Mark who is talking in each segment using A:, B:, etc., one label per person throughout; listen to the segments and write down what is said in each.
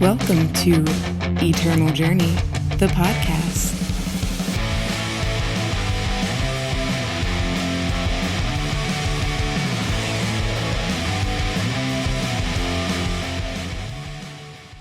A: Welcome to Eternal Journey, the podcast.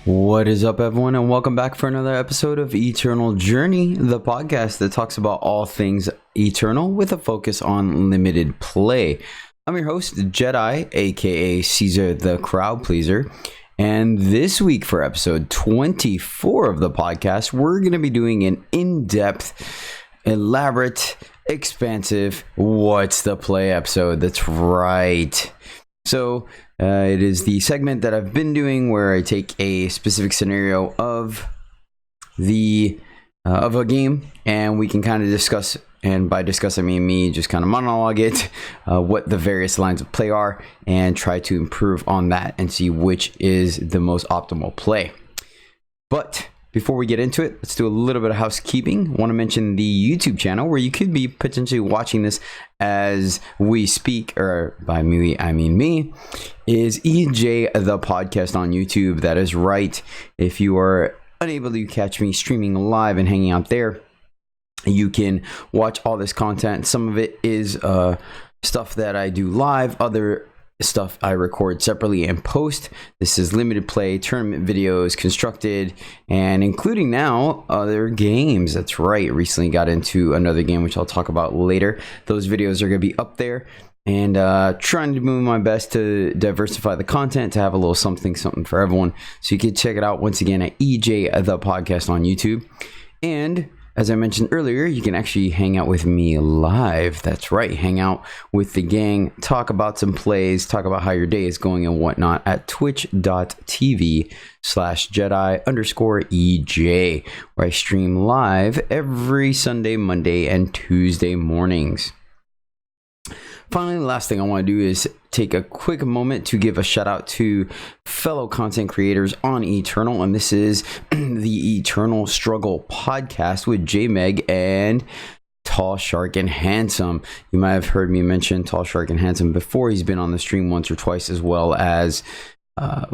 B: What is up, everyone, and welcome back for another episode of Eternal Journey, the podcast that talks about all things eternal with a focus on limited play. I'm your host, Jedi, aka Caesar the Crowd Pleaser, and this week for episode 24 of the podcast, we're going to be doing an in-depth, elaborate, expansive What's the Play episode. That's right. So it is the segment that I've been doing where I take a specific scenario of a game, and we can kind of discuss, and by discuss I mean me just kind of monologue it, what the various lines of play are, and try to improve on that and see which is the most optimal play. But before we get into it, let's do a little bit of housekeeping. I want to mention the YouTube channel where you could be potentially watching this as we speak, or by me, I mean me, is EJthePodcast on YouTube. That is right. If you are unable to catch me streaming live and hanging out there, you can watch all this content. Some of it is stuff that I do live, other stuff I record separately and post. This is limited play tournament videos, constructed, and including now other games. That's right, recently got into another game which I'll talk about later. Those videos are going to be up there, and trying to do my best to diversify the content to have a little something for everyone, so you can check it out once again at EJthePodcast on YouTube. And as I mentioned earlier, you can actually hang out with me live. That's right, hang out with the gang, talk about some plays, talk about how your day is going and whatnot at twitch.tv/Jedi_EJ, where I stream live every Sunday, Monday, and Tuesday mornings. Finally, the last thing I want to do is take a quick moment to give a shout out to fellow content creators on Eternal, and this is the Eternal Struggle podcast with J-Meg and Tall Shark and Handsome. You might have heard me mention Tall Shark and Handsome before. He's been on the stream once or twice, as well as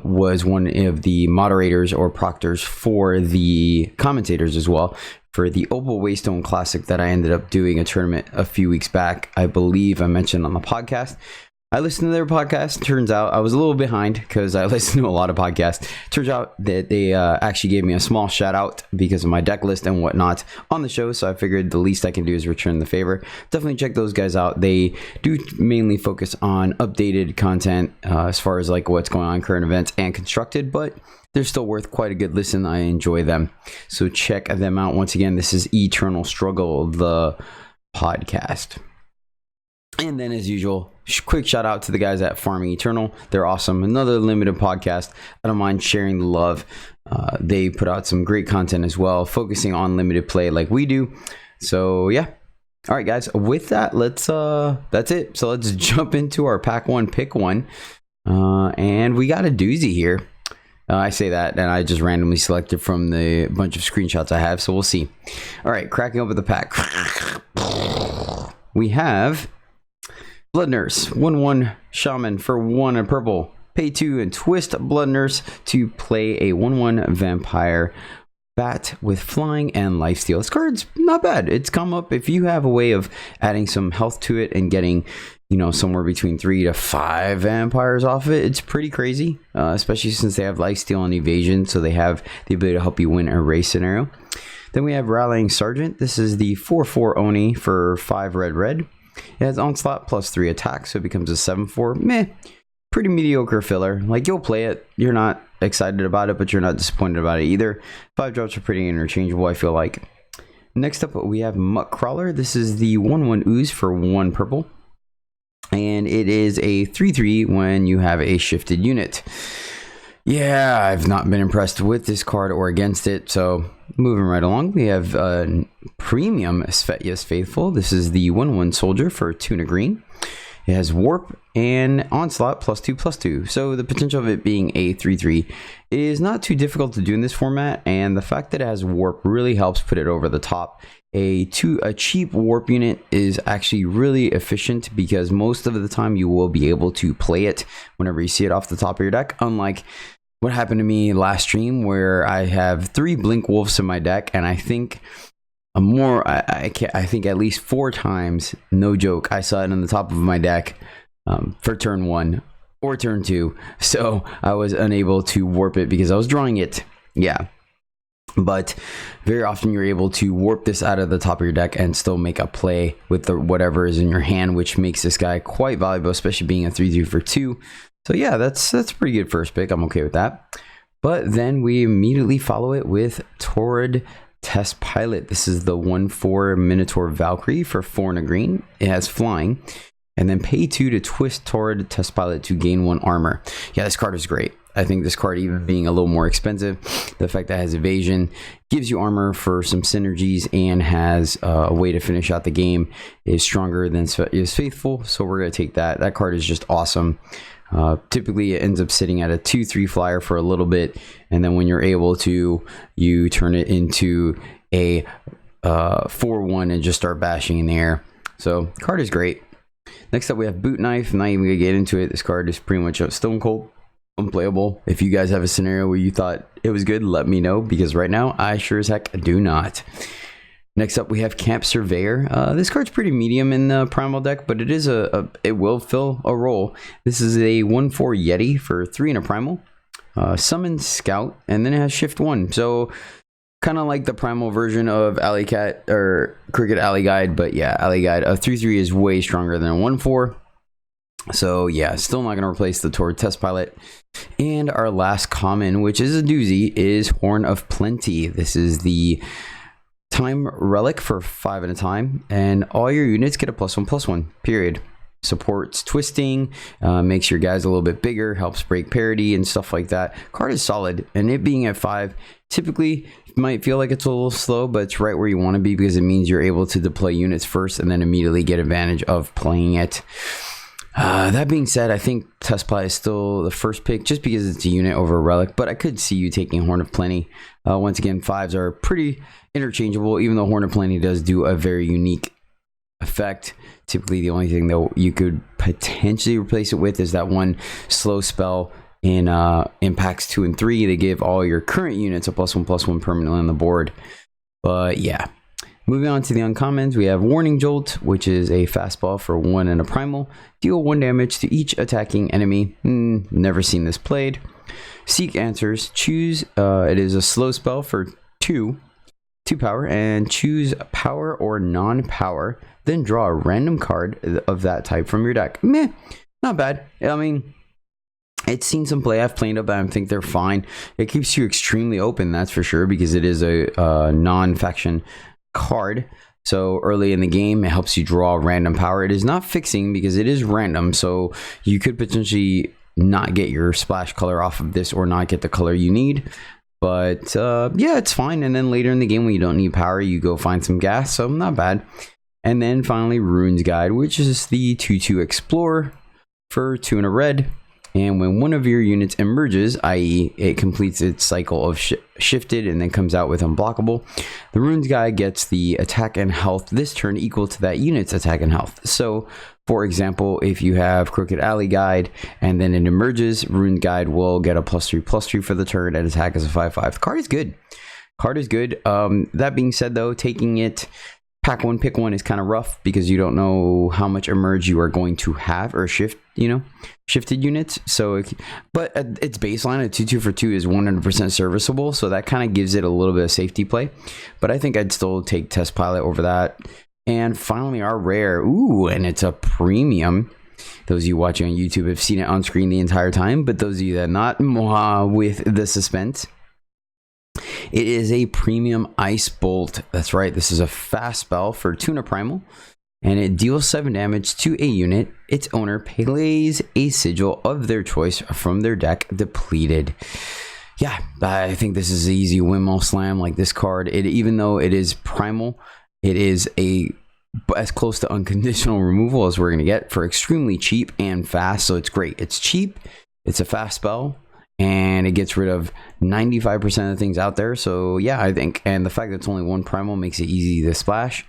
B: was one of the moderators or proctors for the commentators as well for the Opal Waystone Classic that I ended up doing a tournament a few weeks back. I believe I mentioned on the podcast. I listened to their podcast. Turns out I was a little behind because I listen to a lot of podcasts. Turns out that they actually gave me a small shout out because of my deck list and whatnot on the show. So I figured the least I can do is return the favor. Definitely check those guys out. They do mainly focus on updated content as far as like what's going on, current events, and constructed, but they're still worth quite a good listen. I enjoy them. So check them out. Once again, this is Eternal Struggle, the podcast. And then, as usual, quick shout out to the guys at Farming Eternal. They're awesome. Another limited podcast. I don't mind sharing the love. They put out some great content as well, focusing on limited play like we do. So yeah. All right, guys. With that, that's it. So let's jump into our pack one, pick one. And we got a doozy here. I say that, and I just randomly selected from the bunch of screenshots I have. So we'll see. All right, cracking open the pack. We have Blood Nurse, 1/1 Shaman for 1 and purple. Pay 2 and twist Blood Nurse to play a 1/1 Vampire Bat with flying and lifesteal. This card's not bad. It's come up if you have a way of adding some health to it and getting, somewhere between 3 to 5 vampires off it. It's pretty crazy, especially since they have lifesteal and evasion, so they have the ability to help you win a race scenario. Then we have Rallying Sergeant. This is the 4/4 Oni for 5 red. It has Onslaught plus 3 attack, so it becomes a 7/4. Pretty mediocre filler. Like, you'll play it. You're not excited about it, but you're not disappointed about it either. 5 drops are pretty interchangeable, I feel like. Next up, we have Muck Crawler. This is the 1/1 Ooze for 1 purple. And it is a 3/3 when you have a shifted unit. Yeah, I've not been impressed with this card or against it, so moving right along, we have Premium Svetya's Faithful. This is the 1/1 Soldier for 2 and a green. It has Warp and Onslaught +2/+2. So the potential of it being a 3/3 is not too difficult to do in this format, and the fact that it has Warp really helps put it over the top. A cheap Warp unit is actually really efficient because most of the time you will be able to play it whenever you see it off the top of your deck, unlike what happened to me last stream where I have 3 Blink Wolves in my deck, and I think I think at least 4 times, no joke, I saw it on the top of my deck for turn 1 or turn 2, so I was unable to warp it because I was drawing it. Yeah, but very often you're able to warp this out of the top of your deck and still make a play with the whatever is in your hand, which makes this guy quite valuable, especially being a 3/3 for 2. So yeah, that's a pretty good first pick. I'm okay with that. But then we immediately follow it with Torrid Test Pilot. This is the 1/4 Minotaur Valkyrie for 4 and a green. It has flying. And then pay 2 to twist Torrid Test Pilot to gain 1 armor. Yeah, this card is great. I think this card, even being a little more expensive, the fact that it has evasion, gives you armor for some synergies, and has a way to finish out the game, is stronger than is faithful. So we're going to take that. That card is just awesome. Typically it ends up sitting at a 2/3 flyer for a little bit, and then when you're able to, you turn it into a 4/1 and just start bashing in the air. So card is great. Next up we have Boot Knife. I'm not even gonna get into it. This card is pretty much stone cold unplayable. If you guys have a scenario where you thought it was good, let me know, because right now I sure as heck do not. Next up we have Camp Surveyor. This card's pretty medium in the primal deck, but it is it will fill a role. This is a 1/4 Yeti for 3 and a primal. Summon Scout, and then it has Shift 1. So kind of like the primal version of Alley Cat or Cricket Alley Guide, but yeah, Alley Guide. A 3/3 is way stronger than a 1/4. So yeah, still not going to replace the Torrid Test Pilot. And our last common, which is a doozy, is Horn of Plenty. This is the time relic for 5 at a time, and all your units get a +1/+1, period. Supports twisting, makes your guys a little bit bigger, helps break parity and stuff like that. Card is solid, and it being at 5 typically might feel like it's a little slow, but it's right where you want to be, because it means you're able to deploy units first and then immediately get advantage of playing it. That being said, I think Test Pilot is still the first pick just because it's a unit over a relic, but I could see you taking Horn of Plenty. Once again, 5s are pretty interchangeable, even though Horn of Plenty does do a very unique effect. Typically, the only thing that you could potentially replace it with is that one slow spell in packs 2 and 3. They give all your current units a +1/+1 permanently on the board. But yeah. Moving on to the uncommons, we have Warning Jolt, which is a fastball for 1 and a primal. Deal 1 damage to each attacking enemy. Never seen this played. Seek Answers. Choose, it is a slow spell for 2 power, and choose power or non-power. Then draw a random card of that type from your deck. Meh, not bad. I mean, it's seen some play. I've played up, and I think they're fine. It keeps you extremely open, that's for sure, because it is a non-faction card. So early in the game, it helps you draw random power. It is not fixing because it is random, so you could potentially not get your splash color off of this or not get the color you need. But yeah, it's fine. And then later in the game, when you don't need power, you go find some gas, so not bad. And then finally, Runes Guide, which is the 2/2 Explorer for 2 and a red. And when one of your units emerges, i.e. it completes its cycle of shifted and then comes out with unblockable, the Runes Guide gets the attack and health this turn equal to that unit's attack and health. So, for example, if you have Crooked Alley Guide and then it emerges, Runes Guide will get a +3/+3 for the turn and attack as a 5/5. The card is good. Card is good. That being said, though, taking it pack 1, pick 1 is kind of rough because you don't know how much emerge you are going to have or shift, shifted units. So, but its baseline at 2/2 for 2 is 100% serviceable. So that kind of gives it a little bit of safety play. But I think I'd still take Test Pilot over that. And finally, our rare. Ooh, and it's a premium. Those of you watching on YouTube have seen it on screen the entire time. But those of you that not, with the suspense. It is a premium Ice Bolt. That's right. This is a fast spell for 2 and a primal, and it deals 7 damage to a unit. Its owner plays a sigil of their choice from their deck depleted. Yeah, I think this is an easy windmill slam. Like this card, even though it is primal, it is as close to unconditional removal as we're going to get for extremely cheap and fast. So it's great. It's cheap. It's a fast spell. And it gets rid of 95% of the things out there. So yeah, I think, and the fact that it's only 1 primal makes it easy to splash.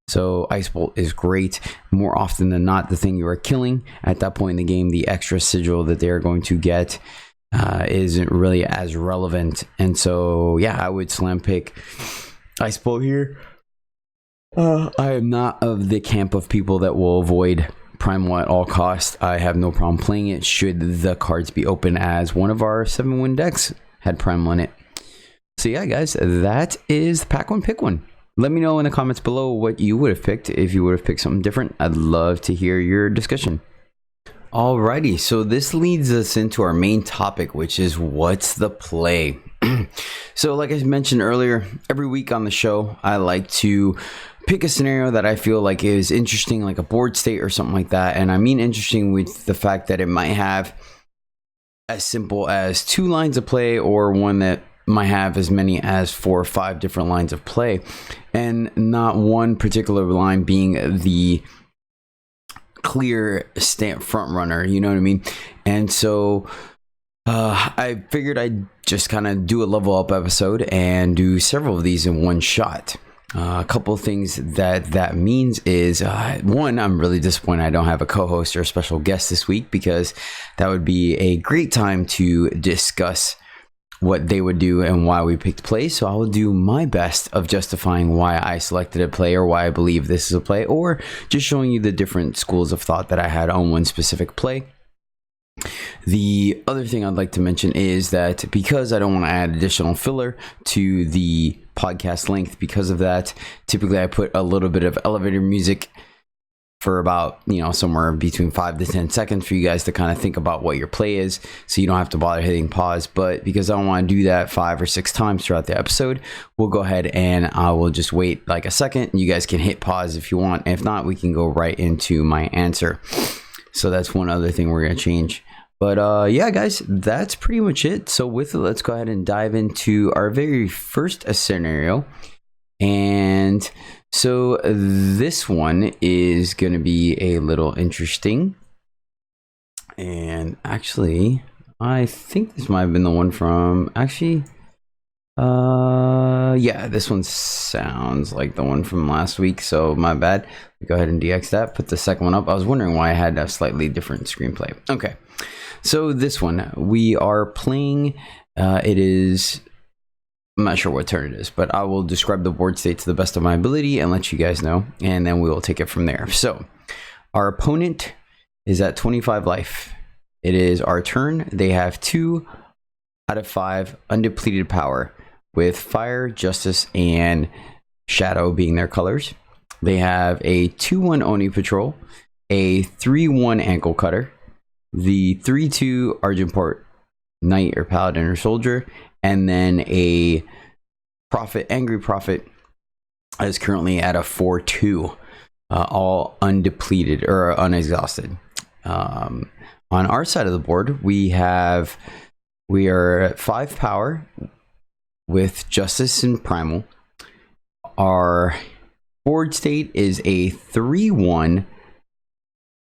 B: So Ice Bolt is great. More often than not, the thing you are killing at that point in the game, the extra sigil that they are going to get isn't really as relevant. And so, yeah, I would slam pick Ice Bolt here. I am not of the camp of people that will avoid Primal at all costs. I have no problem playing it should the cards be open, as one of our 7-win decks had Primal in it. So yeah, guys, that is Pack One Pick One. Let me know in the comments below what you would have picked if you would have picked something different. I'd love to hear your discussion. Alrighty, so this leads us into our main topic, which is what's the play. So like I mentioned earlier, every week on the show, I like to pick a scenario that I feel like is interesting, like a board state or something like that. And I mean interesting with the fact that it might have as simple as 2 lines of play, or one that might have as many as 4 or 5 different lines of play, and not one particular line being the clear front runner, you know what I mean? And so I figured I'd just kind of do a level up episode and do several of these in one shot. A couple of things that means is, one, I'm really disappointed I don't have a co-host or a special guest this week, because that would be a great time to discuss what they would do and why we picked play. So I will do my best of justifying why I selected a play, or why I believe this is a play, or just showing you the different schools of thought that I had on one specific play. The other thing I'd like to mention is that because I don't want to add additional filler to the podcast length, because of that, typically I put a little bit of elevator music for about, somewhere between 5 to 10 seconds for you guys to kind of think about what your play is, so you don't have to bother hitting pause. But because I don't want to do that 5 or 6 times throughout the episode, we'll go ahead and I will just wait like a second. You guys can hit pause if you want. If not, we can go right into my answer. So that's one other thing we're going to change. But yeah, guys, that's pretty much it. So with it, let's go ahead and dive into our very first scenario. And so this one is going to be a little interesting. And actually, I think this might have been the one from, yeah, this one sounds like the one from last week, so my bad. Go ahead and DX that, put the second one up. I was wondering why I had a slightly different screenplay. Okay, so this one, we are playing, it is, I'm not sure what turn it is, but I will describe the board state to the best of my ability and let you guys know, and then we will take it from there. So, our opponent is at 25 life. It is our turn. They have 2 out of 5 undepleted power, with Fire, Justice, and Shadow being their colors. They have a 2/1 Oni Patrol, a 3/1 Ankle Cutter, the 3/2 Argentport Knight or Paladin or Soldier, and then a Prophet, Angry Prophet, is currently at a 4/2, all undepleted or unexhausted. On our side of the board, we are at 5 power with Justice and Primal. Our board state is a 3/1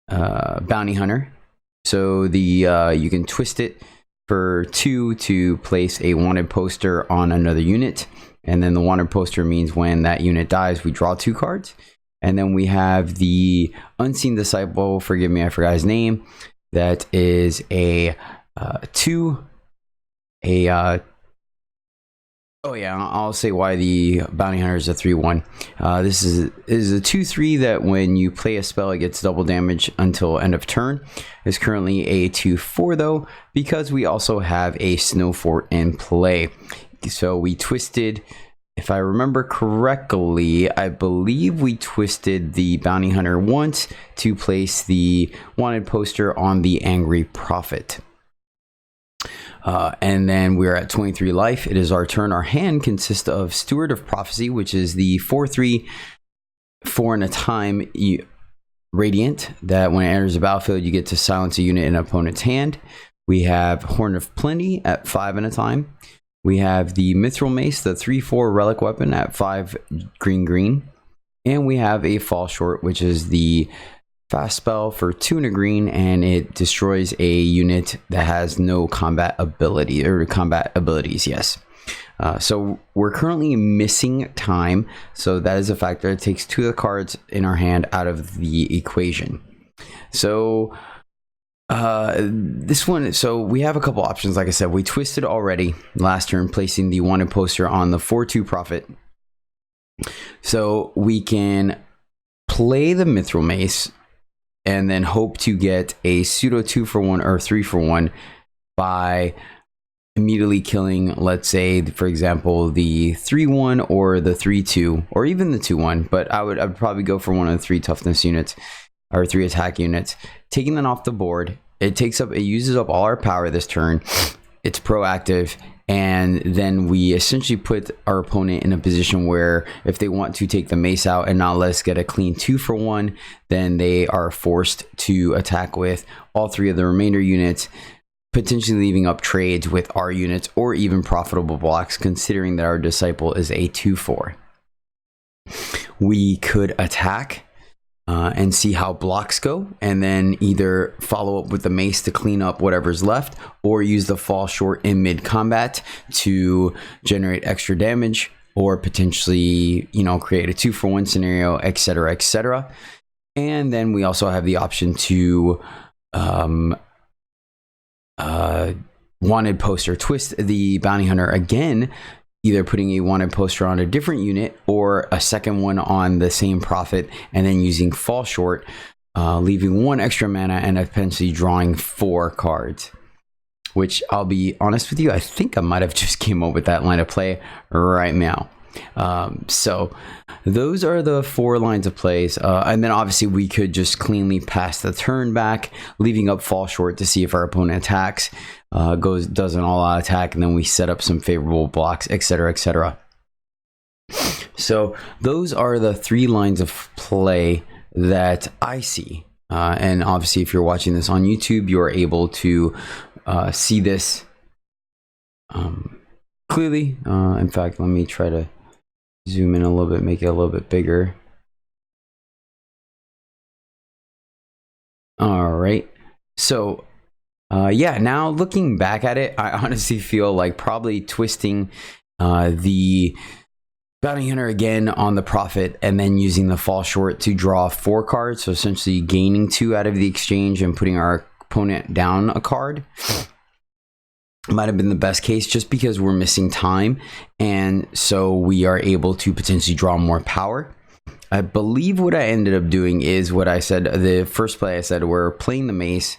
B: Bounty Hunter. So you can twist it for 2 to place a wanted poster on another unit, and then the wanted poster means when that unit dies, we draw 2 cards. And then we have the Unseen Disciple, forgive me, I forgot his name. That is a 2, oh yeah, I'll say why the Bounty Hunter is a 3/1. This is a 2/3 that when you play a spell, it gets double damage until end of turn. It's currently a 2/4 though, because we also have a Snow Fort in play. So we twisted, if I remember correctly, I believe we twisted the Bounty Hunter once to place the wanted poster on the Angry Prophet. And then we're at 23 life. It is our turn. Our hand consists of Steward of Prophecy, which is the 4/3, 4 and a time Radiant, that when it enters the battlefield, you get to silence a unit in an opponent's hand. We have Horn of Plenty at 5 and a time. We have the Mithril Mace, the 3/4 relic weapon at 5 green. And we have a Fall Short, which is the fast spell for 2 and a green, and it destroys a unit that has no combat ability or combat abilities. Yes. So we're currently missing time, so that is a factor. It takes 2 of the cards in our hand out of the equation. So This one, so we have a couple options. Like I said, we twisted already last turn, placing the wanted poster on the 4/2 prophet. So we can play the Mithril Mace and then hope to get a pseudo 2-for-1 or 3-for-1 by immediately killing, let's say, for example, the 3/1 or the 3/2 or even the 2/1. But I would probably go for one of the 3 toughness units or 3 attack units, taking them off the board. It uses up all our power this turn. It's proactive, and then we essentially put our opponent in a position where if they want to take the mace out and not let us get a clean 2-for-1, then they are forced to attack with all 3 of the remainder units, potentially leaving up trades with our units or even profitable blocks, considering that our disciple is a 2/4. We could attack and see how blocks go, and then either follow up with the mace to clean up whatever's left, or use the fall short in mid combat to generate extra damage, or potentially, create a 2-for-1 scenario, etc., etc. And then we also have the option to wanted poster, twist the bounty hunter again, either putting a wanted poster on a different unit or a second one on the same prophet, and then using fall short, leaving 1 extra mana and potentially drawing 4 cards. Which, I'll be honest with you, I think I might have just came up with that line of play right now. So those are the 4 lines of plays, and then obviously we could just cleanly pass the turn back, leaving up fall short to see if our opponent attacks, does an all-out attack, and then we set up some favorable blocks, etc., etc. So those are the 3 lines of play that I see, and obviously if you're watching this on YouTube, you are able to see this clearly. In fact, let me try to zoom in a little bit, make it a little bit bigger. All right. So, yeah, now looking back at it, I honestly feel like probably twisting the bounty hunter again on the prophet and then using the fall short to draw 4 cards. So essentially gaining 2 out of the exchange and putting our opponent down a card might have been the best case, just because we're missing time, and so we are able to potentially draw more power. I believe what I ended up doing is what I said, the first play I said, we're playing the mace,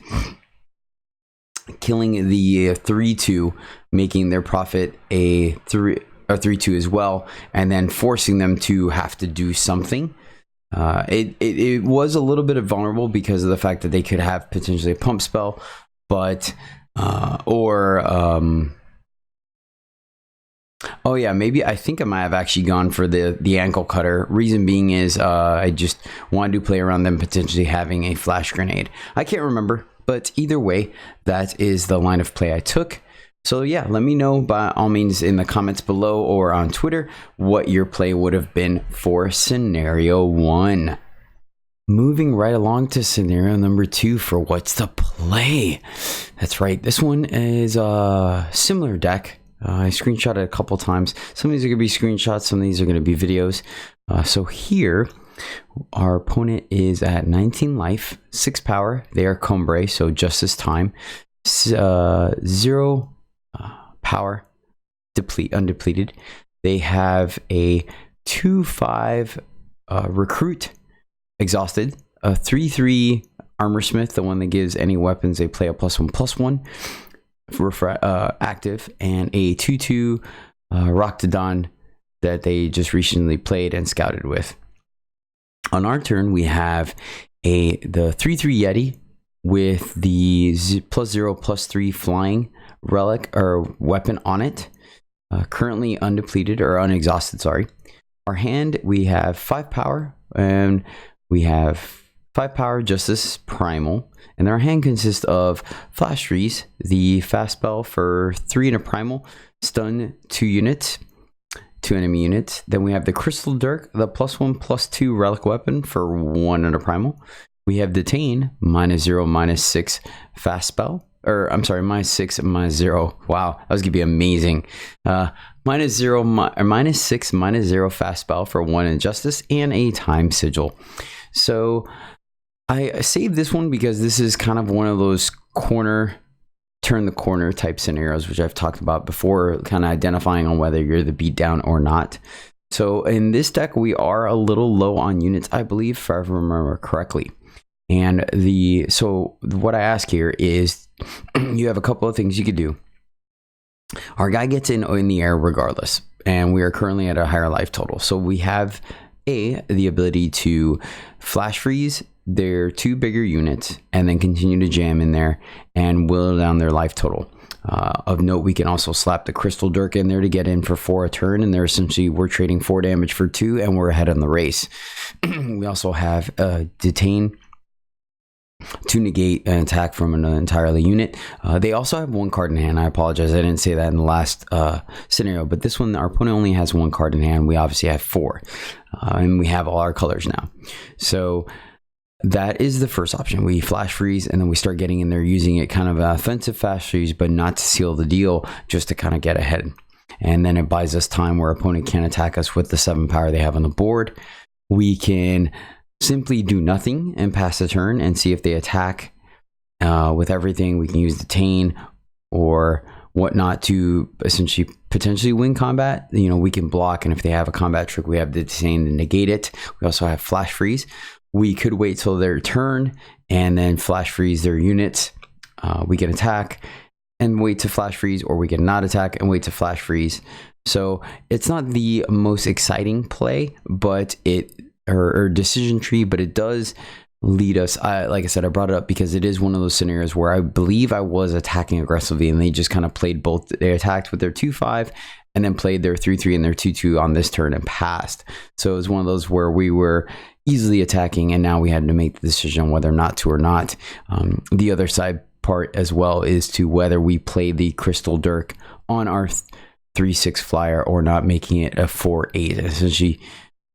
B: killing the 3/2, making their prophet a 3/2 as well, and then forcing them to have to do something. It was a little bit vulnerable because of the fact that they could have potentially a pump spell, but oh yeah, maybe I think I might have actually gone for the ankle cutter. Reason being is I just wanted to play around them potentially having a flash grenade. I can't remember, but either way, that is the line of play I took. So yeah, let me know by all means in the comments below or on Twitter what your play would have been for scenario 1. Moving right along to scenario number 2 for what's the play. That's right, this one is a similar deck. I screenshot it a couple times. Some of these are going to be screenshots, some of these are going to be videos. So here, our opponent is at 19 life, 6 power. They are Combre, so just this time. 0 power, undepleted. They have a 2/5 recruit, exhausted, a 3/3 armor smith, the one that gives any weapons they play a +1/+1 active, and a 2/2 Roctodon that they just recently played and scouted with. On our turn, we have the 3/3 Yeti with the +0/+3 flying relic or weapon on it, currently undepleted or unexhausted, sorry. Our hand, we have 5 power, and we have 5 power Justice Primal, and our hand consists of Flash Freeze, the fast spell for 3 and a Primal, stun 2 units, 2 enemy units. Then we have the Crystal Dirk, the +1/+2 relic weapon for 1 and a Primal. We have Detain, -0, -6 fast spell, or I'm sorry, -6, -0. Wow, that was gonna be amazing. -0, -6, -0 fast spell for 1 injustice and a time sigil. So I saved this one because this is kind of one of those turn the corner type scenarios, which I've talked about before, kind of identifying on whether you're the beatdown or not. So in this deck, we are a little low on units, I believe, if I remember correctly. And so what I ask here is, you have a couple of things you could do. Our guy gets in the air regardless, and we are currently at a higher life total. So we have the ability to flash freeze their 2 bigger units and then continue to jam in there and whittle down their life total. Of note, we can also slap the Crystal Dirk in there to get in for 4 a turn, and we're trading 4 damage for 2, and we're ahead on the race. We also have Detain to negate an attack from an entirely unit. They also have 1 card in hand. I apologize, I didn't say that in the last scenario, but this one, our opponent only has 1 card in hand. We obviously have 4, and we have all our colors now. So that is the first option. We flash freeze, and then we start getting in there using it kind of an offensive flash freeze, but not to seal the deal, just to kind of get ahead. And then it buys us time where opponent can't attack us with the 7 power they have on the board. We can simply do nothing and pass the turn and see if they attack with everything. We can use Detain or whatnot to essentially potentially win combat. We can block, and if they have a combat trick, we have the Detain to negate it. We also have flash freeze. We could wait till their turn and then flash freeze their units. We can attack and wait to flash freeze, or we can not attack and wait to flash freeze. So it's not the most exciting play, but or decision tree, but it does lead us. Like I said, I brought it up because it is one of those scenarios where I believe I was attacking aggressively, and they just kind of played both. They attacked with their 2/5 and then played their 3/3 and their 2/2 on this turn and passed. So it was one of those where we were easily attacking, and now we had to make the decision on whether not to or not. The other side part as well is to whether we play the Crystal Dirk on our 3/6 flyer or not, making it a 4/8, essentially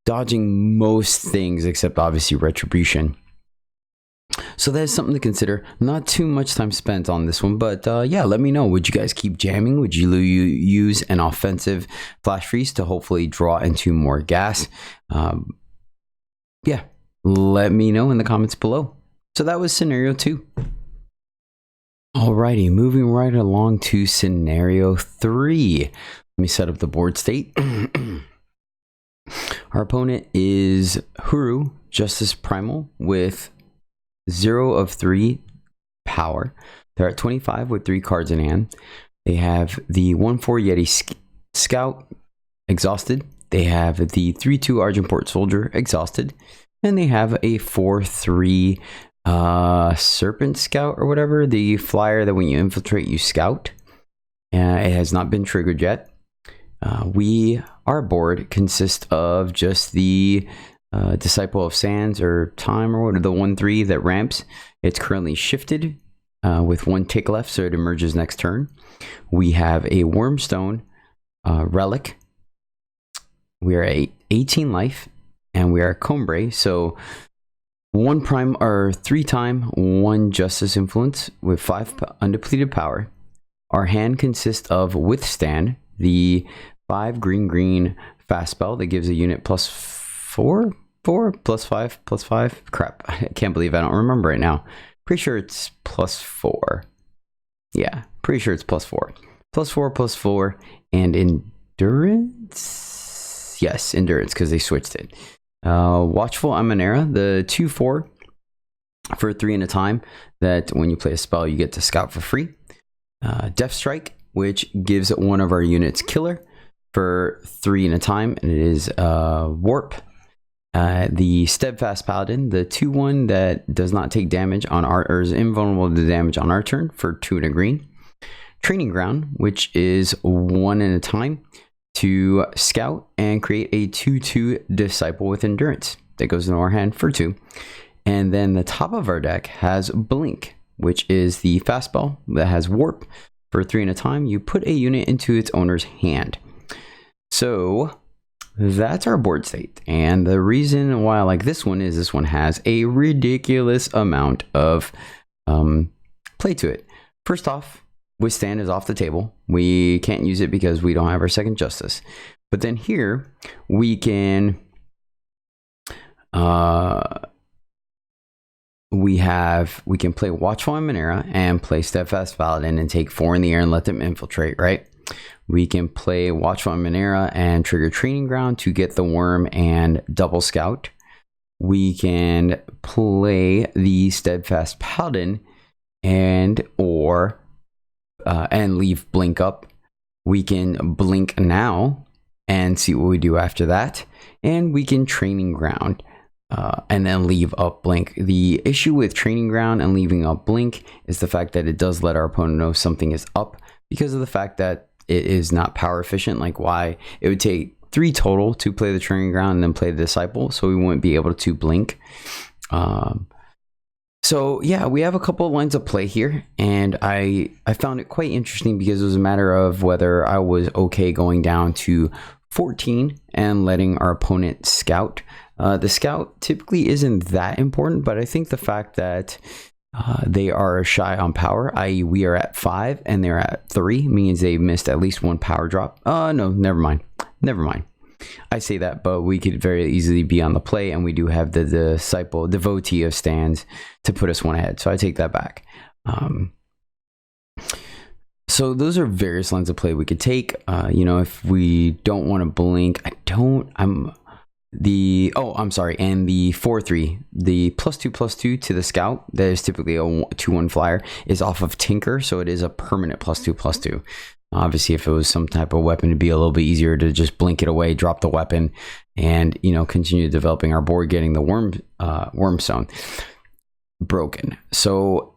B: dodging most things except obviously Retribution. So that is something to consider. Not too much time spent on this one, but yeah, let me know. Would you guys keep jamming? Would you use an offensive flash freeze to hopefully draw into more gas? Yeah, let me know in the comments below. So that was scenario 2. Alrighty, moving right along to scenario 3. Let me set up the board state. Our opponent is Huru, Justice Primal, with 0 of 3 power. They're at 25 with 3 cards in hand. They have the 1/4 Yeti Scout, exhausted. They have the 3/2 Argenport Soldier, exhausted. And they have a 4/3 Serpent Scout or whatever, the flyer that when you infiltrate, you scout. It has not been triggered yet. Our board consists of just the Disciple of Sands or Time, or what, the 1/3 that ramps. It's currently shifted with 1 tick left, so it emerges next turn. We have a Wormstone Relic. We are at 18 life, and we are Combre, so 1 prime or 3 time 1 Justice Influence with 5 undepleted power. Our hand consists of Withstand, the 5 green fast spell that gives a unit +4, +5. Crap, I can't believe I don't remember right now. Pretty sure it's +4. Yeah, pretty sure it's +4. +4, and endurance. Yes, endurance, because they switched it. Watchful Amanera, the 2/4 for 3 in a time, that when you play a spell you get to scout for free. Death Strike, which gives one of our units killer for 3 in a time, and it is warp. The Steadfast Paladin, the 2/1 that does not take damage on or is invulnerable to damage on our turn for 2 and a green. Training Ground, which is 1 in a time to scout and create a 2/2 Disciple with endurance that goes into our hand for 2. And then the top of our deck has Blink, which is the fast spell that has warp for 3 in a time. You put a unit into its owner's hand. So that's our board state. And the reason why I like this one is this one has a ridiculous amount of play to it. First off, Withstand is off the table. We can't use it because we don't have our second Justice. But then here we can we can play Watchful and Manera and play Steadfast Paladin and take 4 in the air and let them infiltrate, right? We can play Watchful and Manera and trigger Training Ground to get the Worm and double Scout. We can play the Steadfast Paladin and leave Blink up. We can Blink now and see what we do after that. And we can Training Ground and then leave up Blink. The issue with Training Ground and leaving up Blink is the fact that it does let our opponent know something is up, because of the fact that it is not power efficient. Like, why it would take 3 total to play the Training Ground and then play the Disciple, so we wouldn't be able to Blink. So yeah, we have a couple of lines of play here, and I found it quite interesting because it was a matter of whether I was okay going down to 14 and letting our opponent scout. The scout typically isn't that important, but I think the fact that they are shy on power, i.e. we are at 5 and they're at 3, means they missed at least 1 power drop. No, never mind. I say that, but we could very easily be on the play, and we do have the Disciple, Devotee of Stands, to put us 1 ahead. So I take that back. So those are various lines of play we could take. If we don't want to Blink, I'm sorry. And the 4/3, the +2/+2 to the Scout, that is typically a 2/1 flyer, is off of Tinker, so it is a permanent +2/+2. Obviously, if it was some type of weapon, it'd be a little bit easier to just blink it away, drop the weapon, and continue developing our board, getting the worm stone broken. So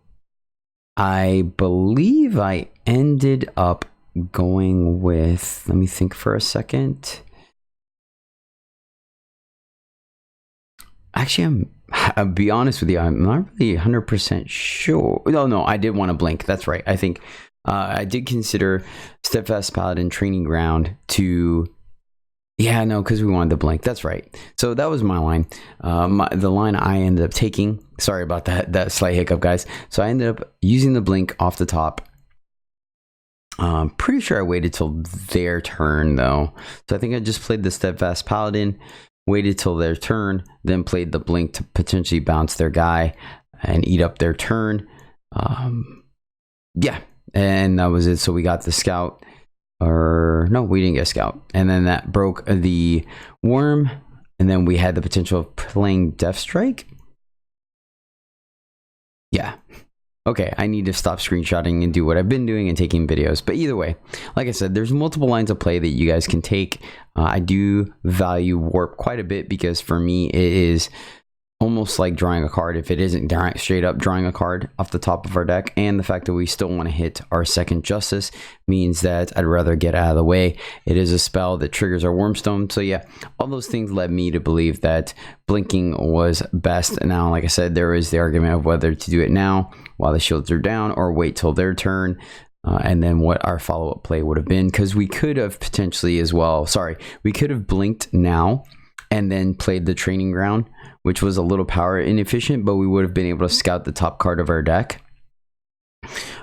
B: I believe I ended up going with, let me think for a second. Actually, I'll be honest with you, I'm not really 100% sure. No, I did want to Blink. That's right. I think I did consider Steadfast Paladin Training Ground to... Yeah, no, because we wanted to Blink. That's right. So that was my line. The line I ended up taking... Sorry about that slight hiccup, guys. So I ended up using the Blink off the top. Pretty sure I waited till their turn, though. So I think I just played the Steadfast Paladin, waited till their turn, then played the Blink to potentially bounce their guy and eat up their turn. Yeah, and that was it. So we got the Scout. Or no, we didn't get Scout. And then that broke the Worm. And then we had the potential of playing Death Strike. Yeah. Okay, I need to stop screenshotting and do what I've been doing and taking videos. But either way, like I said, there's multiple lines of play that you guys can take. I do value Warp quite a bit because for me, it is almost like drawing a card if it isn't straight up drawing a card off the top of our deck. And the fact that we still want to hit our second Justice means that I'd rather get out of the way. It is a spell that triggers our Wormstone. So yeah, all those things led me to believe that blinking was best. Now, like I said, there is the argument of whether to do it now while the shields are down or wait till their turn. And then what our follow-up play would have been, because we could have potentially as well, we could have blinked now and then played the Training Ground, which was a little power inefficient, but we would have been able to scout the top card of our deck.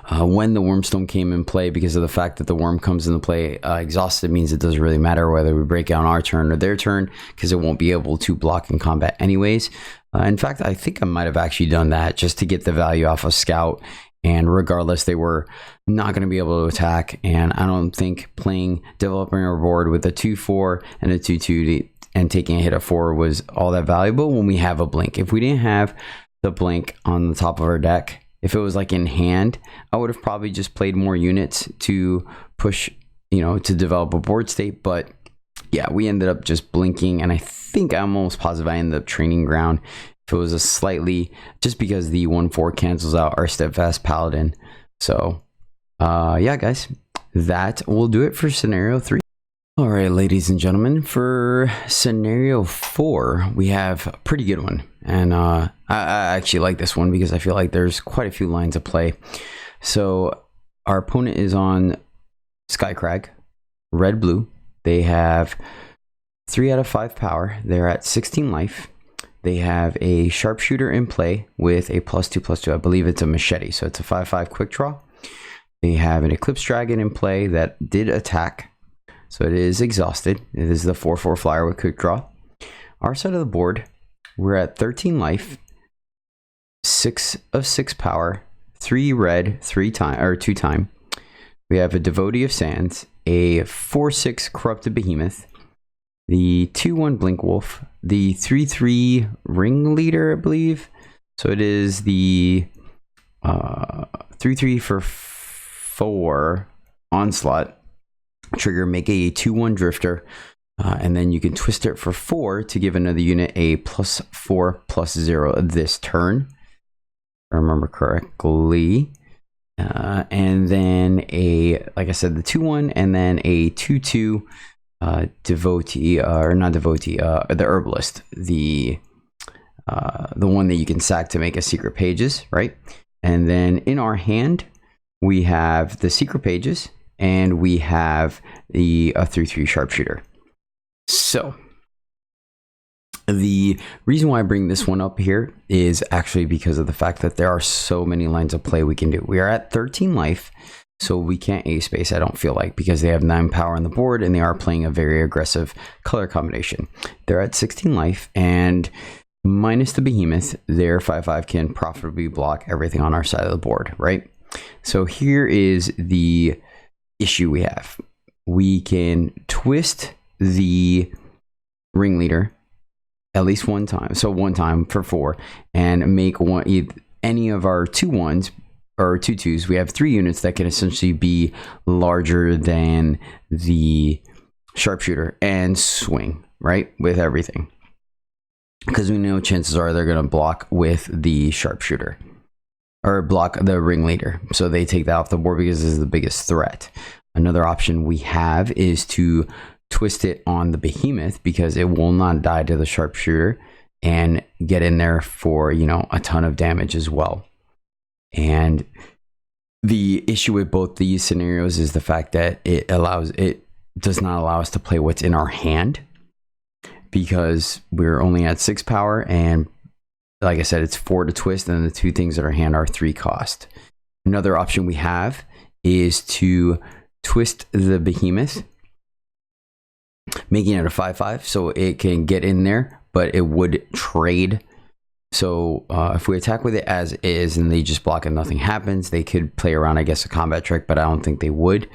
B: When the Wormstone came in play, because of the fact that the Worm comes into play exhausted, means it doesn't really matter whether we break out on our turn or their turn, because it won't be able to block in combat anyways. In fact, I think I might have actually done that just to get the value off of Scout. And regardless, they were not going to be able to attack. And I don't think developing our board with a 2/4 and a 2/2 and taking a hit of 4 was all that valuable when we have a Blink. If we didn't have the Blink on the top of our deck, if it was like in hand, I would have probably just played more units to push, to develop a board state. But yeah, we ended up just blinking, and I think I'm almost positive I ended up Training Ground. If it was a slightly, just because the 1/4 cancels out our Steadfast Paladin. So yeah, guys, that will do it for scenario 3. All right, ladies and gentlemen, for scenario 4, we have a pretty good one. And I actually like this one because I feel like there's quite a few lines of play. So our opponent is on Skycrag, red-blue. They have 3 out of 5 power. They're at 16 life. They have a Sharpshooter in play with a +2/+2. I believe it's a Machete, so it's a 5/5 quick draw. They have an Eclipse Dragon in play that did attack. So it is exhausted. It is the 4/4 flyer with quick draw. Our side of the board, we're at 13 life. 6 of 6 power, 3 red, 2 time. We have a Devotee of Sands, a 4/6 Corrupted Behemoth, the 2/1 Blink Wolf, the 3/3 Ringleader, I believe. So it is the 3/3 for 4 Onslaught. Trigger, make a 2/1 Drifter, and then you can twist it for 4 to give another unit a +4/+0 this turn, if I remember correctly. And then like I said, the 2/1, and then a 2/2 Devotee, or not Devotee, the Herbalist, the one that you can sack to make a Secret Pages, right? And then in our hand, we have the Secret Pages, and we have the 3/3 Sharpshooter. So the reason why I bring this one up here is actually because of the fact that there are so many lines of play we can do. We are at 13 life, so we can't A space, I don't feel like, because they have 9 power on the board and they are playing a very aggressive color combination. They're at 16 life, and minus the Behemoth, their 5/5 can profitably block everything on our side of the board, right? So here is the issue we have. We can twist the Ringleader at least one time, so one time for 4, and make any of our 2/1s or 2/2s. We have 3 units that can essentially be larger than the Sharpshooter and swing, right, with everything, because we know chances are they're going to block with the Sharpshooter or block the Ringleader, so they take that off the board because this is the biggest threat. Another option we have is to twist it on the Behemoth, because it will not die to the Sharpshooter and get in there for, a ton of damage as well. And the issue with both these scenarios is the fact that it does not allow us to play what's in our hand, because we're only at 6 power, and like I said, it's 4 to twist, and the 2 things in our hand are 3 cost. Another option we have is to twist the Behemoth, making it a 5/5, so it can get in there, but it would trade. So if we attack with it as is and they just block and nothing happens, they could play around, I guess, a combat trick, but I don't think they would.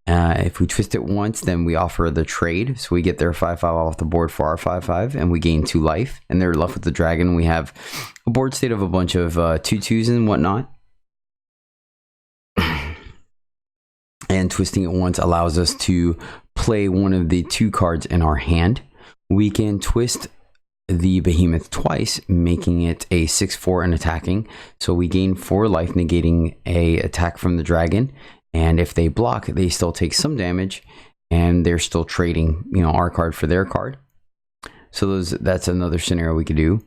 B: If we twist it once, then we offer the trade, so we get their 5/5 off the board for our 5/5, and we gain 2 life, and they're left with the dragon. We have a board state of a bunch of 2/2s and whatnot. And twisting it once allows us to play one of the 2 cards in our hand. We can twist the Behemoth twice, making it a 6/4 and attacking. So we gain 4 life, negating a attack from the dragon. And if they block, they still take some damage, and they're still trading, our card for their card. So that's another scenario we could do.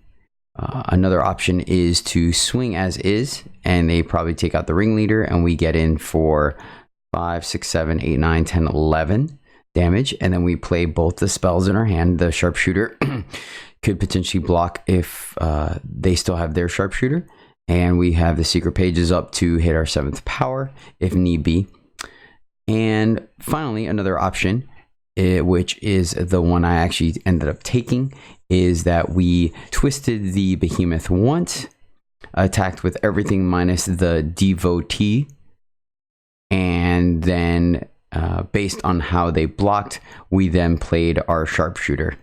B: Another option is to swing as is, and they probably take out the Ringleader, and we get in for 5, 6, 7, 8, 9, 10, 11 damage, and then we play both the spells in our hand. The Sharpshooter could potentially block if they still have their Sharpshooter, and we have the Secret Pages up to hit our 7th power if need be. And finally, another option, which is the one I actually ended up taking, is that we twisted the Behemoth once, attacked with everything minus the Devotee, and then based on how they blocked, we then played our Sharpshooter.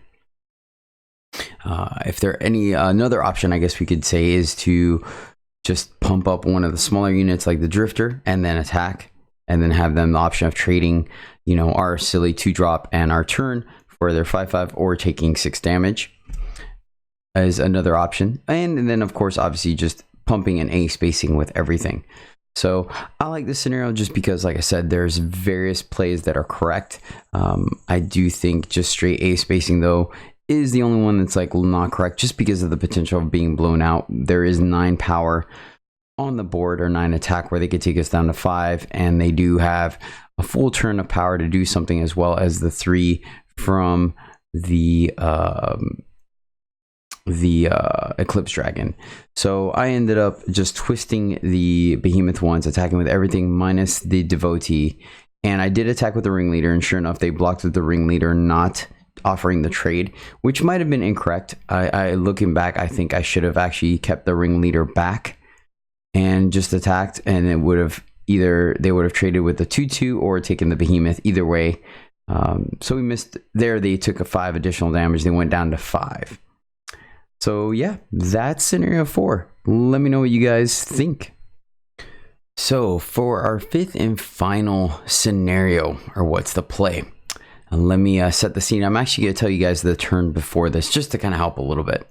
B: If there another option, I guess we could say, is to just pump up one of the smaller units like the Drifter and then attack, and then have them the option of trading, our silly 2-drop and our turn for their 5/5, or taking 6 damage as another option. And then, of course, obviously just pumping and A spacing with everything. So I like this scenario just because, like I said, there's various plays that are correct. I do think just straight A spacing, though, is the only one that's not correct, just because of the potential of being blown out. There is 9 power on the board, or 9 attack, where they could take us down to 5, and they do have a full turn of power to do something, as well as the 3 from the Eclipse Dragon. So I ended up just twisting the Behemoth once, attacking with everything minus the Devotee, and I did attack with the Ringleader, and sure enough, they blocked with the Ringleader, not offering the trade, which might have been incorrect. I looking back, I think I should have actually kept the ringleader back and just attacked, and it would have either they would have traded with the 2/2 or taken the behemoth. Either way, so we missed there. They took a 5 additional damage. They went down to 5. So yeah, that's scenario 4. Let me know what you guys think. So for our 5th and final scenario, or what's the play? Let me set the scene. I'm actually going to tell you guys the turn before this, just to kind of help a little bit.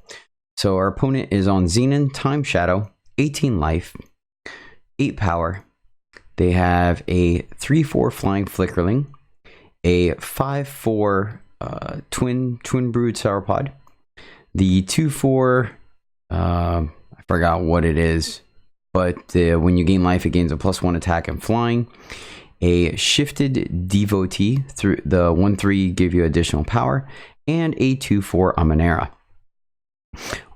B: So our opponent is on Xenon Time Shadow, 18 life, 8 power. They have a 3/4 flying flickerling, a 5/4 twin brood sauropod, the 2/4 I forgot what it is, but when you gain life, it gains a +1 attack and flying. A shifted devotee, through the 1/3 give you additional power, and a 2/4 Amanera.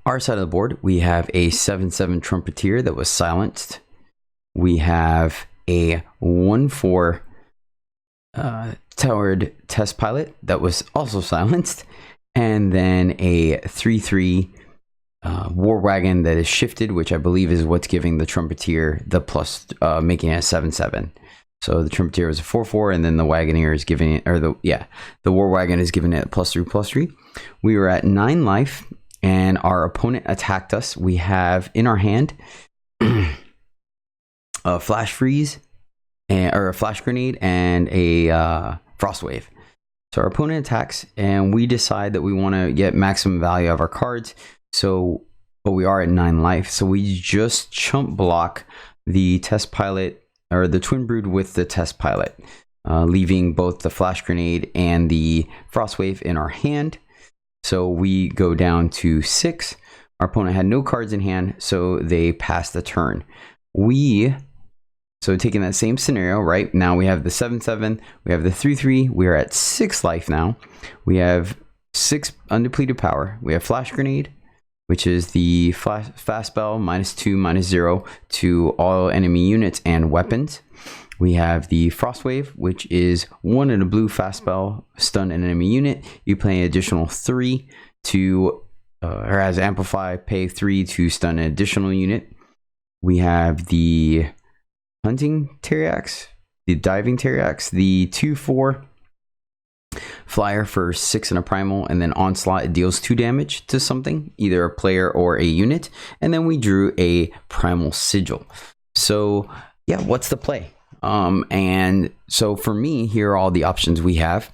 B: Our side of the board, we have a 7/7 trumpeter that was silenced. We have a 1/4 towered test pilot that was also silenced, and then a 3/3 war wagon that is shifted, which I believe is what's giving the trumpeter the plus, making it a 7/7. So the trumpeter is a 4/4, and then the wagoneer is giving it, or the war wagon is giving it a +3/+3. We were at 9 life, and our opponent attacked us. We have in our hand a flash freeze, or a flash grenade, and a frost wave. So our opponent attacks, and we decide that we want to get maximum value of our cards. So, but we are at 9 life, so we just chump block the test pilot, or the twin brood with the test pilot, leaving both the flash grenade and the frost wave in our hand. So we go down to 6. Our opponent had no cards in hand, so they passed the turn. So taking that same scenario, right now we have the 7/7, we have the 3/3. We are at 6 life now. We have 6 undepleted power. We have flash grenade, which is the fast spell, -2/-0 to all enemy units and weapons. We have the frost wave, which is 1 in a blue fast spell, stun an enemy unit. You pay an additional 3 to, or as amplify, pay 3 to stun an additional unit. We have the hunting Teriax, the diving Teriax, the 2/4 flyer for 6 and a primal, and then onslaught, it deals 2 damage to something, either a player or a unit. And then we drew a primal sigil. So yeah, what's the play? And so for me, here are all the options we have.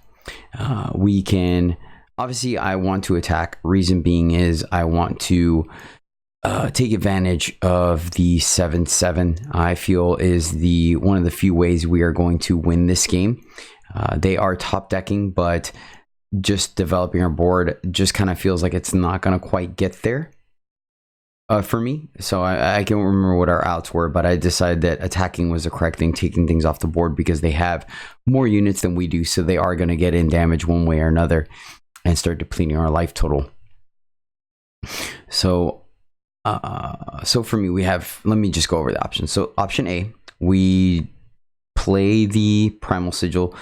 B: We can, obviously I want to attack. Reason being is I want to take advantage of the 7/7. I feel is the one of the few ways we are going to win this game. They are top decking, but just developing our board just kind of feels like it's not going to quite get there for me. So I can't remember what our outs were, but I decided that attacking was the correct thing, taking things off the board, because they have more units than we do. So they are going to get in damage one way or another and start depleting our life total. So for me, we have, let me just go over the options. So option A, we play the primal sigil,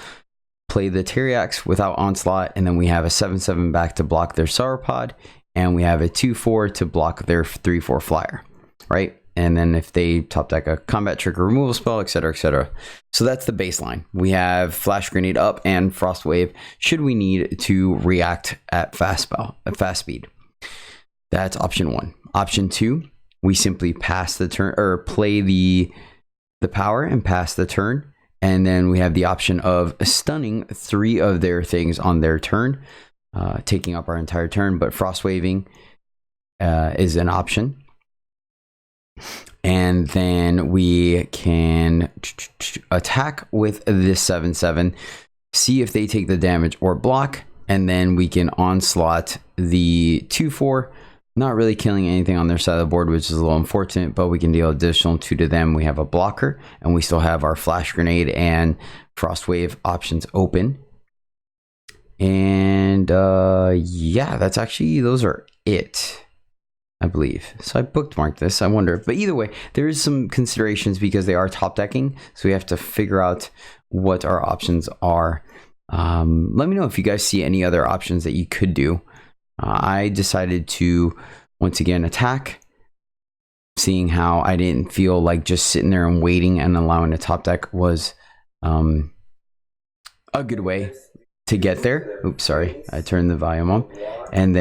B: play the Teriax without onslaught, and then we have a 7/7 back to block their sauropod, and we have a 2/4 to block their 3/4 flyer, right? And then if they top deck a combat trick or removal spell, etc., etc. So that's the baseline. We have flash grenade up and frost wave should we need to react at fast speed. That's option 1. Option 2, we simply pass the turn, or play the power and pass the turn. And then we have the option of stunning 3 of their things on their turn, taking up our entire turn, but frost waving is an option. And then we can attack with this 7/7, see if they take the damage or block, and then we can onslaught the 2/4, not really killing anything on their side of the board, which is a little unfortunate, but we can deal additional 2 to them. We have a blocker, and we still have our flash grenade and frost wave options open. And yeah, that's actually, those are it, I believe. So I bookmarked this. I wonder, but either way, there is some considerations because they are top decking, so we have to figure out what our options are. Let me know if you guys see any other options that you could do. I decided to once again attack, seeing how I didn't feel like just sitting there and waiting and allowing the top deck was a good way to get there. Oops, sorry, I turned the volume on. And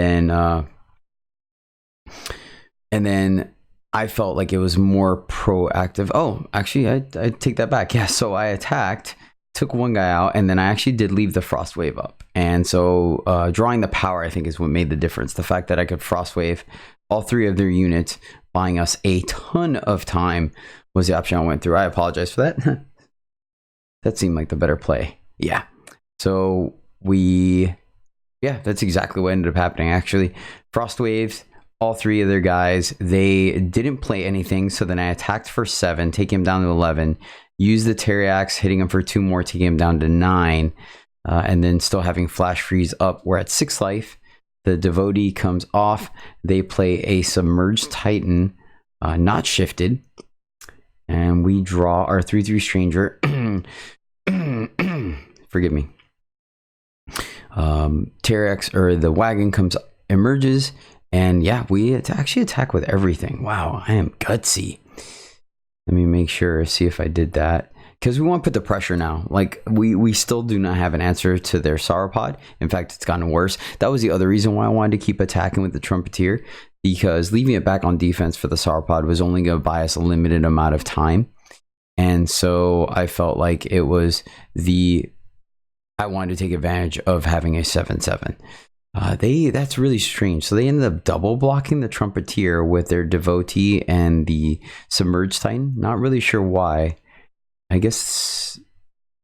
B: then I felt like it was more proactive. Oh, actually, I take that back. Yeah, so I attacked, took one guy out, and then I actually did leave the frost wave up. And so drawing the power, I think, is what made the difference. The fact that I could frost wave all three of their units, buying us a ton of time, was the option I went through. I apologize for that. That seemed like the better play. Yeah. So that's exactly what ended up happening. Actually, frost waves all three of their guys. They didn't play anything, so then I attacked for 7, taking him down to 11. Used the Terriax, hitting him for 2 more, taking him down to 9. And then still having flash freeze up. We're at 6 life. The devotee comes off. They play a submerged titan, not shifted, and we draw our 3/3 stranger. Forgive me. Terriax, or the wagon, emerges, and yeah, we actually attack with everything. Wow, I am gutsy. Let me make sure, see if I did that, because we want to put the pressure now. Like, we still do not have an answer to their sauropod. In fact, it's gotten worse. That was the other reason why I wanted to keep attacking with the trumpeteer, because leaving it back on defense for the sauropod was only going to buy us a limited amount of time. And so I felt like it was I wanted to take advantage of having a 7/7. That's really strange. So they ended up double blocking the trumpeteer with their devotee and the submerged titan. Not really sure why. I guess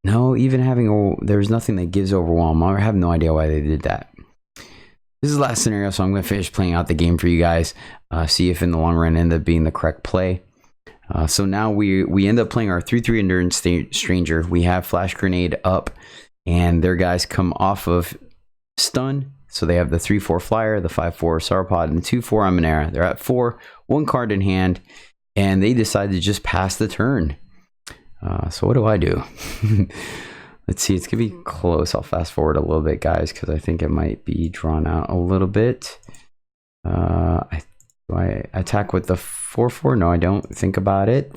B: no, even there's nothing that gives overwhelm. I have no idea why they did that. This is the last scenario, so I'm going to finish playing out the game for you guys. See if in the long run end up being the correct play. So now we end up playing our 3/3 endurance stranger. We have flash grenade up, and their guys come off of stun. So they have the 3/4 flyer, the 5/4 sauropod, and the 2/4 Amanera. They're at 4, 1 card in hand, and they decide to just pass the turn. So what do I do? Let's see, it's gonna be close. I'll fast forward a little bit, guys, because I think it might be drawn out a little bit. Do I attack with the 4/4? No, I don't. Think about it.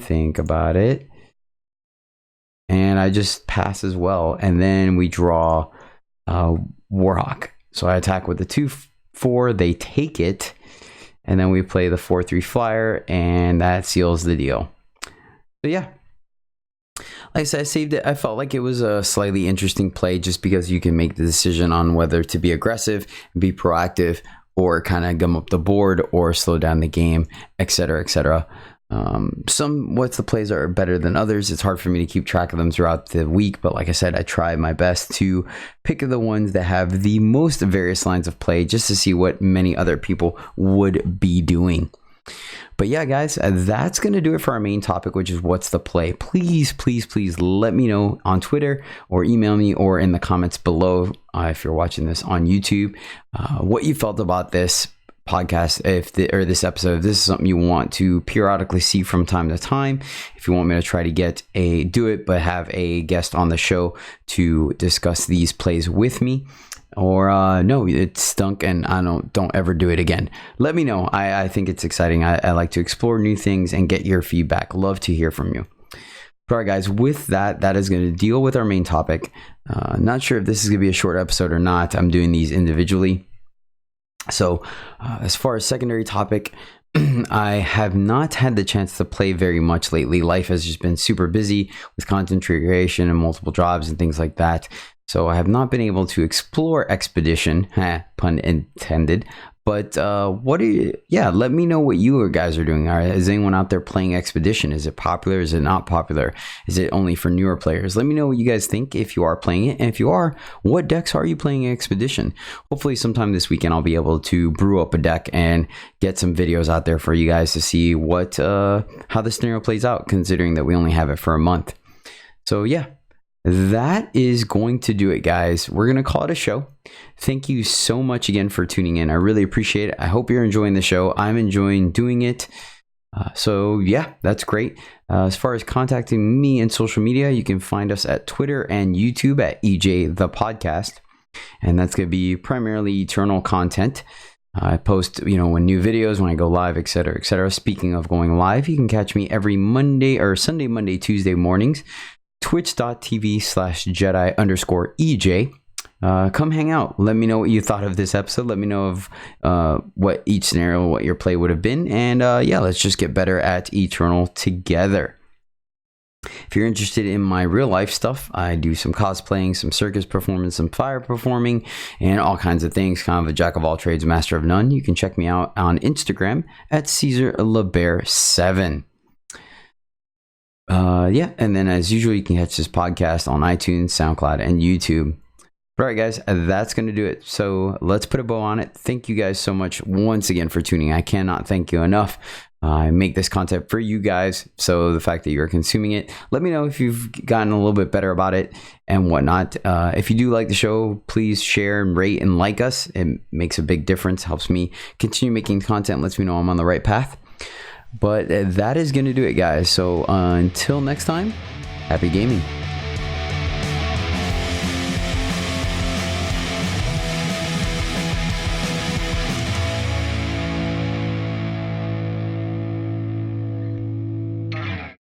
B: And I just pass as well. And then we draw Warhawk. So I attack with the 2/4. They take it. And then we play the 4/3 flyer. And that seals the deal. So yeah. Like I said, I saved it. I felt like it was a slightly interesting play just because you can make the decision on whether to be aggressive, be proactive, or kind of gum up the board or slow down the game, etc., etc. What's the plays are better than others. It's hard for me to keep track of them throughout the week, but like I said, I try my best to pick the ones that have the most various lines of play just to see what many other people would be doing. But yeah, guys, that's going to do it for our main topic, which is what's the play. Please, please, please let me know on Twitter or email me or in the comments below if you're watching this on YouTube, what you felt about this podcast, or this episode. If this is something you want to periodically see from time to time, if you want me to try to do it, but have a guest on the show to discuss these plays with me, or no, it stunk and I don't ever do it again. Let me know. I think it's exciting. I like to explore new things and get your feedback. Love to hear from you. All right, guys, with that is going to deal with our main topic. Not sure if this is going to be a short episode or not. I'm doing these individually. So as far as secondary topic, I have not had the chance to play very much lately. Life has just been super busy with content creation and multiple jobs and things like that. So I have not been able to explore Expedition, pun intended. But let me know what you guys are doing. Is anyone out there playing Expedition? Is it popular? Is it not popular? Is it only for newer players? Let me know what you guys think if you are playing it. And if you are, what decks are you playing Expedition? Hopefully sometime this weekend I'll be able to brew up a deck and get some videos out there for you guys to see how the scenario plays out, considering that we only have it for a month. So yeah. That is going to do it, guys. We're going to call it a show. Thank you so much again for tuning in. I really appreciate it. I hope you're enjoying the show. I'm enjoying doing it. So yeah, that's great. As far as contacting me in social media, you can find us at Twitter and YouTube at EJthePodcast. And that's going to be primarily eternal content. I post, when new videos, when I go live, etc., etc. Speaking of going live, you can catch me every Sunday, Monday, Tuesday mornings, twitch.tv/Jedi_EJ. Come hang out. Let me know what you thought of this episode. Let me know of what each scenario, what your play would have been. And let's just get better at Eternal together. If you're interested in my real life stuff, I do some cosplaying, some circus performance, some fire performing, and all kinds of things. Kind of a jack of all trades, master of none. You can check me out on Instagram at CaesarLebear7. And then as usual, you can catch this podcast on iTunes, SoundCloud, and YouTube. All right, guys, that's going to do it. So let's put a bow on it. Thank you guys so much once again for tuning. I cannot thank you enough. I make this content for you guys. So the fact that you're consuming it, let me know if you've gotten a little bit better about it and whatnot. If you do like the show, please share and rate and like us. It makes a big difference, helps me continue making content, lets me know I'm on the right path. But that is going to do it, guys. So until next time, happy gaming.